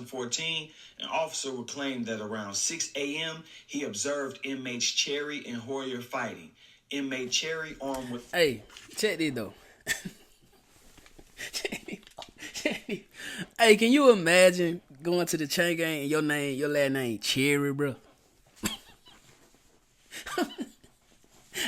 2014, an officer would claim that around 6 a.m., he observed inmates Cherry and Hoyer fighting. Inmate Cherry armed with... Hey, check this though. Hey, can you imagine going to the chain gang and your last name Cherry, bro?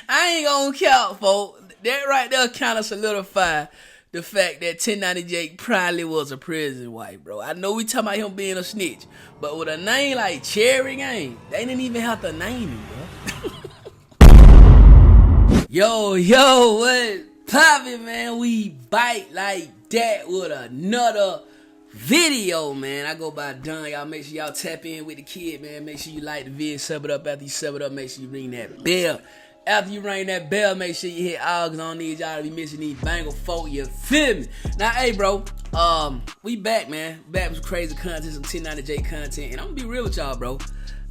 I ain't gonna count, folks. That right there kind of solidify the fact that 1090 Jake probably was a prison wife, bro. I know we talking about him being a snitch, but with a name like Cherry Gang, they didn't even have to name him, bro. Yo, what poppin', man? We bite like that with another video, man. I go by Dunn. Y'all make sure y'all tap in with the kid, man. Make sure you like the video, sub it up. After you sub it up, make sure you ring that bell. After you ring that bell, make sure you hit all, cause I don't need y'all to be missing these banger folk, you feel me? Now, hey, bro, we back, man. Back with some crazy content, some 1090J content, and I'm gonna be real with y'all, bro.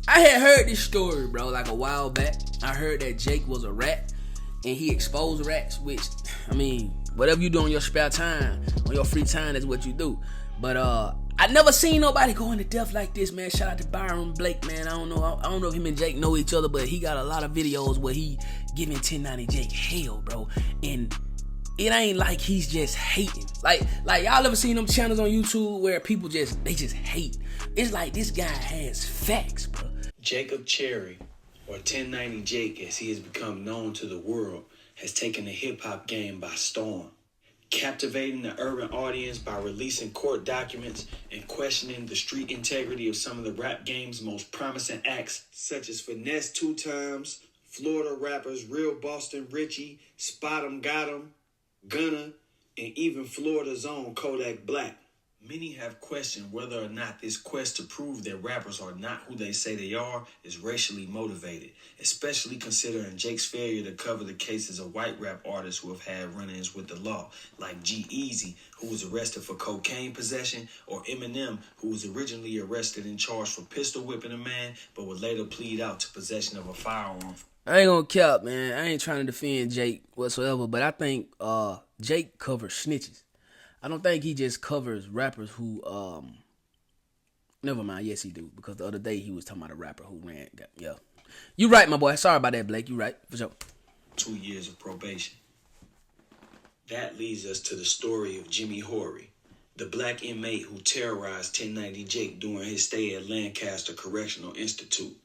I had heard this story, bro, like a while back. I heard that Jake was a rat, and he exposed rats, which, I mean, whatever you do on your spare time, on your free time, that's what you do. But, I never seen nobody go into depth like this, man. Shout out to Byron Blake, man. I don't know if him and Jake know each other, but he got a lot of videos where he giving 1090 Jake hell, bro. And it ain't like he's just hating. Like y'all ever seen them channels on YouTube where people just hate? It's like this guy has facts, bro. Jacob Cherry, or 1090 Jake as he has become known to the world, has taken the hip-hop game by storm, captivating the urban audience by releasing court documents and questioning the street integrity of some of the rap game's most promising acts, such as Finesse 2 Times, Florida rappers Real Boston Richie, Spot 'em Got 'em, Gunna, and even Florida's own Kodak Black. Many have questioned whether or not this quest to prove that rappers are not who they say they are is racially motivated, especially considering Jake's failure to cover the cases of white rap artists who have had run-ins with the law, like G-Eazy, who was arrested for cocaine possession, or Eminem, who was originally arrested and charged for pistol whipping a man, but would later plead out to possession of a firearm. I ain't gonna cap, man. I ain't trying to defend Jake whatsoever, but I think Jake covers snitches. I don't think he just covers rappers who, never mind, yes he do, because the other day he was talking about a rapper who ran, yeah. You right, my boy. Sorry about that, Blake. You right, for sure. 2 years of probation. That leads us to the story of Jimmy Horry, the black inmate who terrorized 1090 Jake during his stay at Lancaster Correctional Institute.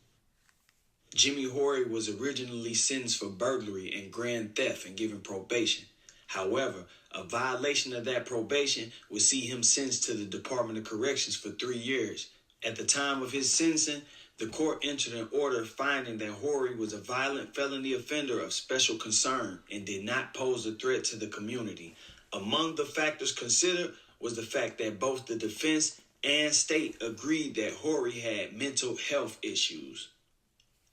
Jimmy Horry was originally sentenced for burglary and grand theft and given probation. However, a violation of that probation would see him sentenced to the Department of Corrections for 3 years. At the time of his sentencing, the court entered an order finding that Horry was a violent felony offender of special concern and did not pose a threat to the community. Among the factors considered was the fact that both the defense and state agreed that Horry had mental health issues.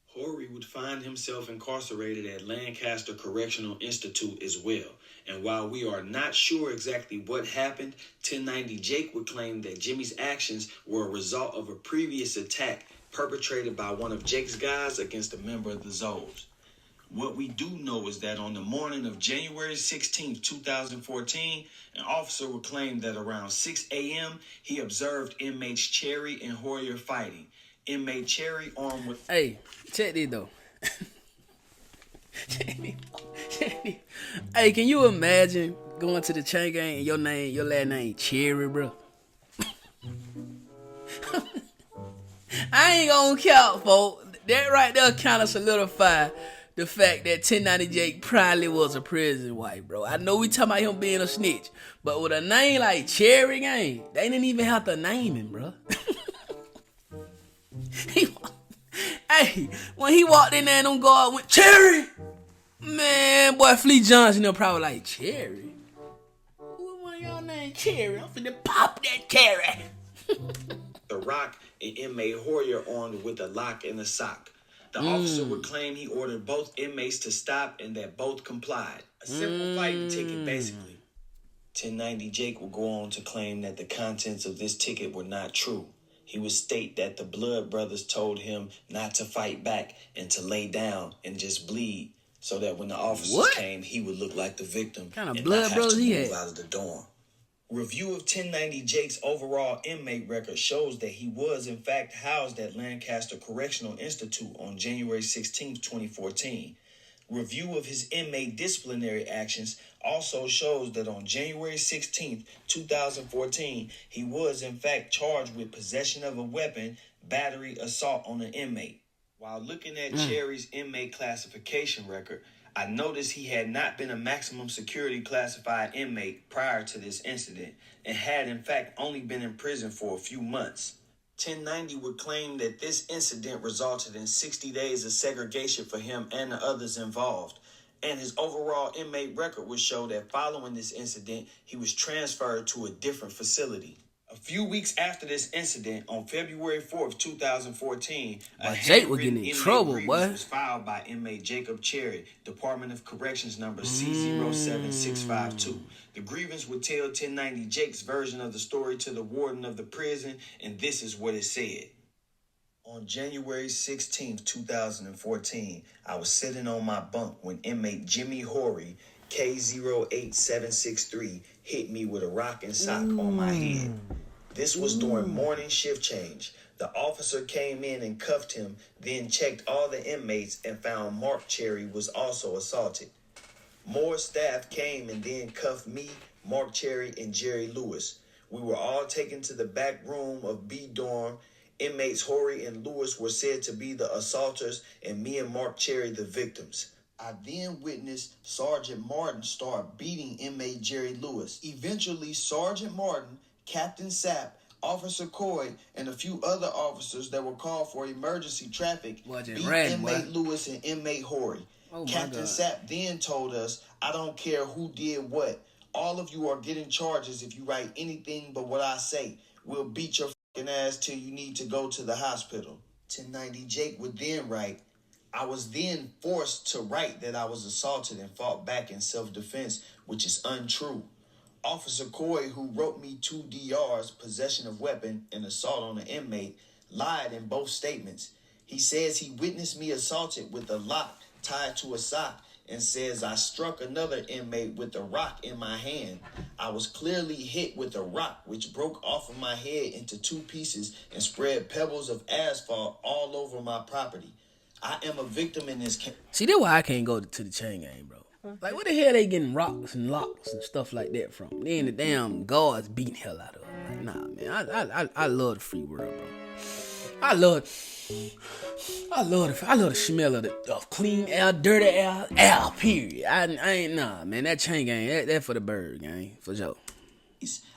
Horry would find himself incarcerated at Lancaster Correctional Institute as well. And while we are not sure exactly what happened, 1090 Jake would claim that Jimmy's actions were a result of a previous attack perpetrated by one of Jake's guys against a member of the Zoes. What we do know is that on the morning of January 16, 2014, an officer would claim that around 6 a.m., he observed inmates Cherry and Hoyer fighting. Inmate Cherry armed with... Hey, check this though. Hey, can you imagine going to the chain gang and your last name Cherry, bro? I ain't gonna count, folks. That right there kind of solidify the fact that 1090 Jake probably was a prison wife, bro. I know we talking about him being a snitch, but with a name like Cherry Gang, they didn't even have to name him, bro. Hey, when he walked in there and them guard went, Cherry! Man, boy, Fleet Johnson, they're probably like, Cherry? Who one of y'all named Cherry? I'm finna pop that Cherry. The Rock and inmate Hoyer armed with a lock and a sock. The officer would claim he ordered both inmates to stop and that both complied. A simple fighting ticket, basically. 1090 Jake will go on to claim that the contents of this ticket were not true. He would state that the Blood Brothers told him not to fight back and to lay down and just bleed, so that when the officers came, he would look like the victim kind of and blood not have brothers to he move had out of the dorm. Review of 1090 Jake's overall inmate record shows that he was in fact housed at Lancaster Correctional Institute on January 16, 2014. Review of his inmate disciplinary actions also shows that on January 16, 2014, he was in fact charged with possession of a weapon, battery, assault on an inmate. While looking at Cherry's inmate classification record, I noticed he had not been a maximum security classified inmate prior to this incident and had in fact only been in prison for a few months. 1090 would claim that this incident resulted in 60 days of segregation for him and the others involved, and his overall inmate record would show that following this incident, he was transferred to a different facility. A few weeks after this incident, on February 4th, 2014, Jake was getting in trouble, boy. Was filed by inmate Jacob Cherry, Department of Corrections number C07652. The grievance would tell 1090 Jake's version of the story to the warden of the prison, and this is what it said. On January 16th, 2014, I was sitting on my bunk when inmate Jimmy Horry, K08763, hit me with a rock and sock on my head. This was during morning shift change. The officer came in and cuffed him, then checked all the inmates and found Mark Cherry was also assaulted. More staff came and then cuffed me, Mark Cherry, and Jerry Lewis. We were all taken to the back room of B dorm. Inmates Horry and Lewis were said to be the assaulters and me and Mark Cherry the victims. I then witnessed Sergeant Martin start beating inmate Jerry Lewis. Eventually, Sergeant Martin, Captain Sapp, Officer Coy, and a few other officers that were called for emergency traffic beat inmate Lewis and inmate Horry. Captain Sapp then told us, "I don't care who did what. All of you are getting charges if you write anything but what I say. We'll beat your fucking ass till you need to go to the hospital." 1090 Jake would then write, "I was then forced to write that I was assaulted and fought back in self-defense, which is untrue. Officer Coy, who wrote me 2 DRs, possession of weapon and assault on an inmate, lied in both statements. He says he witnessed me assaulted with a lock tied to a sock and says I struck another inmate with a rock in my hand. I was clearly hit with a rock which broke off of my head into 2 pieces and spread pebbles of asphalt all over my property. I am a victim in this case." See, that's why I can't go to the chain gang, bro. Like, where the hell they getting rocks and locks and stuff like that from? Then the damn guards beating hell out of them. Like, nah, man. I love the free world, bro. I love the smell of clean air, dirty air, period. I ain't, nah, man. That chain gang, that for the bird gang, for sure.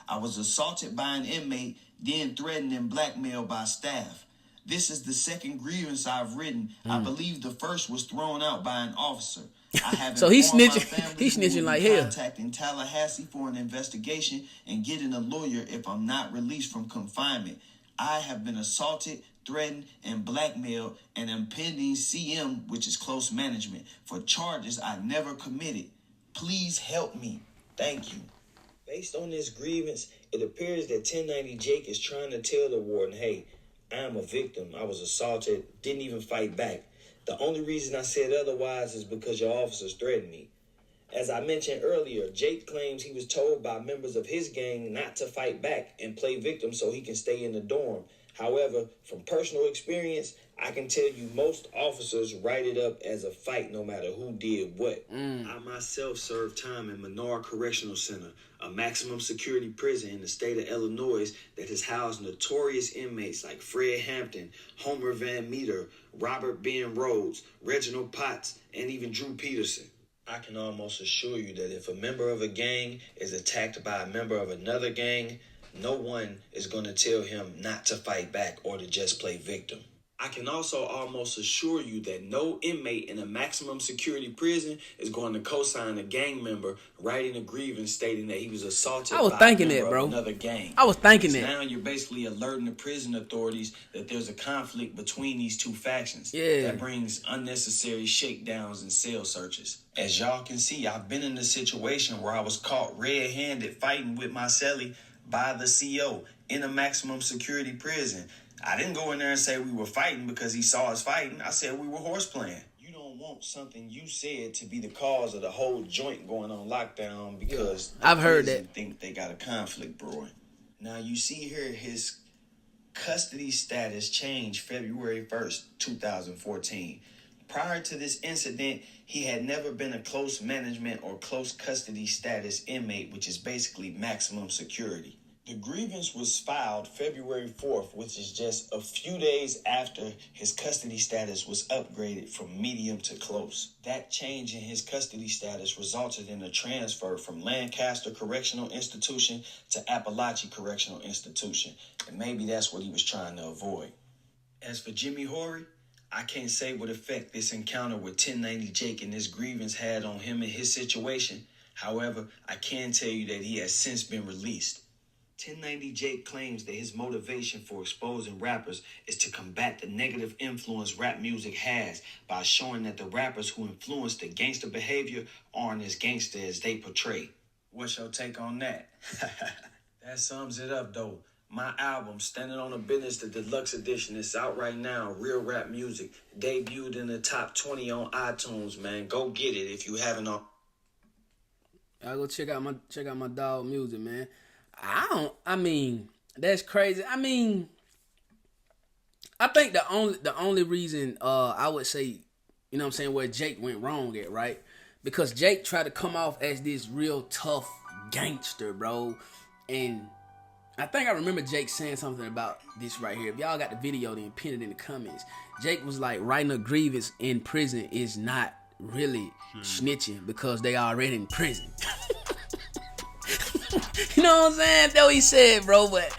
I was assaulted by an inmate, then threatened and blackmailed by staff. This is the second grievance I've written. I believe the first was thrown out by an officer. I have so he's snitching. He's snitching like hell. Contacting Tallahassee for an investigation and getting a lawyer if I'm not released from confinement. I have been assaulted, threatened, and blackmailed, and am pending CM, which is close management, for charges I never committed. Please help me. Thank you. Based on this grievance, it appears that 1090 Jake is trying to tell the warden, "Hey, I am a victim. I was assaulted, didn't even fight back. The only reason I said otherwise is because your officers threatened me." As I mentioned earlier, Jake claims he was told by members of his gang not to fight back and play victim so he can stay in the dorm. However, from personal experience, I can tell you most officers write it up as a fight no matter who did what. I myself served time in Menard Correctional Center, a maximum security prison in the state of Illinois that has housed notorious inmates like Fred Hampton, Homer Van Meter, Robert Ben Rhodes, Reginald Potts, and even Drew Peterson. I can almost assure you that if a member of a gang is attacked by a member of another gang, no one is going to tell him not to fight back or to just play victim. I can also almost assure you that no inmate in a maximum security prison is going to co-sign a gang member writing a grievance stating that he was assaulted by a member of another gang. I was thinking that. Now you're basically alerting the prison authorities that there's a conflict between these two factions. Yeah. That brings unnecessary shakedowns and cell searches. As y'all can see, I've been in a situation where I was caught red-handed fighting with my cellie by the CO in a maximum security prison. I didn't go in there and say we were fighting because he saw us fighting. I said we were horseplaying. You don't don't want something you said to be the cause of the whole joint going on lockdown because I've heard that. Think they got a conflict brewing. Now you see here his custody status changed February 1st, 2014. Prior to this incident, he had never been a close management or close custody status inmate, which is basically maximum security. The grievance was filed February 4th, which is just a few days after his custody status was upgraded from medium to close. That change in his custody status resulted in a transfer from Lancaster Correctional Institution to Appalachia Correctional Institution, and maybe that's what he was trying to avoid. As for Jimmy Horry, I can't say what effect this encounter with 1090 Jake and this grievance had on him and his situation. However, I can tell you that he has since been released. 1090 Jake claims that his motivation for exposing rappers is to combat the negative influence rap music has by showing that the rappers who influence the gangster behavior aren't as gangster as they portray. What's your take on that? That sums it up, though. My album, Standing on the Business, the deluxe edition, is out right now. Real rap music. Debuted in the top 20 on iTunes, man. Go get it if you haven't. I'll go check out my dog music, man. That's crazy. I think the only reason I would say, you know what I'm saying, where Jake went wrong at, right? Because Jake tried to come off as this real tough gangster, bro. And I think I remember Jake saying something about this right here. If y'all got the video, then pin it in the comments. Jake was like, writing a grievance in prison is not really snitching because they already in prison. You know what I'm saying? That's what he said, bro. But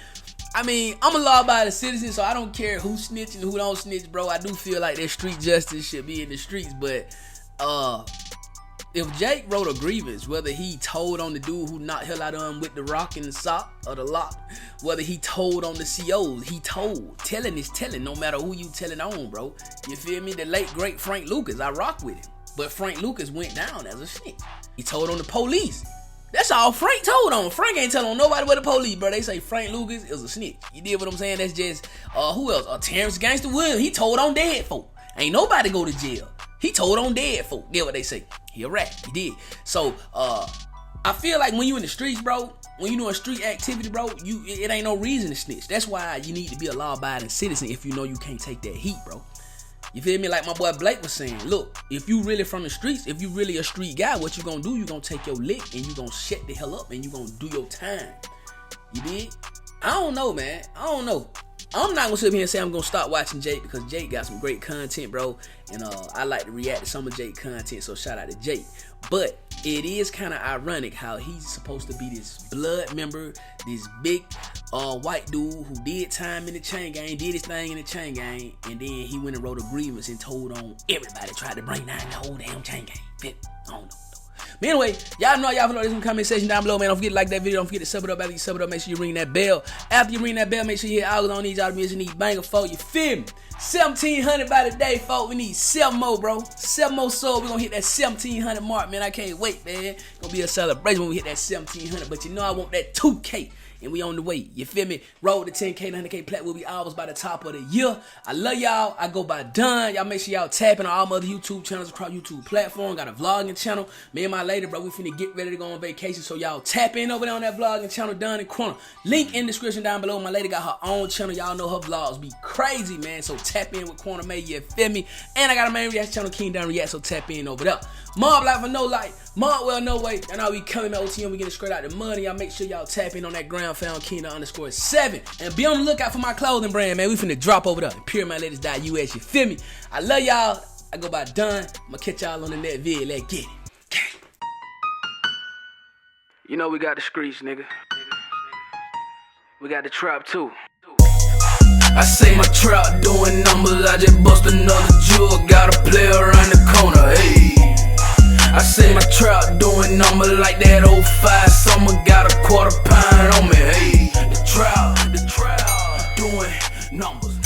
I'm a law-abiding citizen, so I don't care who snitching and who don't snitch, bro. I do feel like that street justice should be in the streets. But if Jake wrote a grievance, whether he told on the dude who knocked hell out of him with the rock and the sock or the lock, whether he told on the COs, he told. Telling is telling, no matter who you telling on, bro. You feel me? The late, great Frank Lucas, I rock with him. But Frank Lucas went down as a snitch. He told on the police. That's all Frank told on. Frank ain't telling on nobody but the police, bro. They say Frank Lucas is a snitch. You did what I'm saying? That's just, who else? Terrence Gangster Williams. He told on dead folk. Ain't nobody go to jail. He told on dead folk. Get what they say. He a rat. He did. So, I feel like when you in the streets, bro, when you doing street activity, bro, it ain't no reason to snitch. That's why you need to be a law-abiding citizen if you know you can't take that heat, bro. You feel me? Like my boy Blake was saying, look, if you really from the streets, if you really a street guy, what you gonna do? You gonna take your lick and you gonna shut the hell up and you gonna do your time. You did? I don't know, man. I don't know. I'm not gonna sit here and say I'm gonna stop watching Jake because Jake got some great content, bro. And I like to react to some of Jake content, so shout out to Jake. But it is kind of ironic how he's supposed to be this blood member, this big white dude who did time in the chain gang, did his thing in the chain gang, and then he went and wrote a grievance and told on everybody, tried to bring down the whole damn chain gang. I don't know. But anyway, y'all know y'all follow this in the comment section down below, man. Don't forget to like that video. Don't forget to sub it up. After you sub it up, make sure you ring that bell. After you ring that bell, make sure you hit all on these. Y'all be these banger, folk. You feel me? 1,700 by the day, folk. We need 7 more, bro. 7 more souls. We're gonna hit that 1,700 mark, man. I can't wait, man. Gonna be a celebration when we hit that 1,700. But you know I want that 2K. And we on the way. You feel me? Road to 10K, 100K plat will be ours by the top of the year. I love y'all. I go by Dunn. Y'all make sure y'all tapping on all my other YouTube channels across YouTube platform. Got a vlogging channel. Me and my lady, bro, we finna get ready to go on vacation. So y'all tap in over there on that vlogging channel, Dunn and Corner. Link in the description down below. My lady got her own channel. Y'all know her vlogs be crazy, man. So tap in with Corner May. You feel me? And I got a main reaction channel, King Dunn React. So tap in over there. Mob Life for No Light. Mob Well No Way. And I'll be coming at OTM. We getting straight out the money. Y'all make sure y'all tap in on that ground found Kina_7. And be on the lookout for my clothing brand, man. We finna drop over there. PyramidLadies.us. You feel me? I love y'all. I go by Dunn. I'ma catch y'all on the next vid. Let's get it. You know we got the streets, nigga. We got the trap too. I say my trap doing numbers. I just bust another jewel. Got a player around the corner. Hey. I say my trap doing numbers like that 05 summer. Got a quarter pound on me. Hey. The trap doing numbers.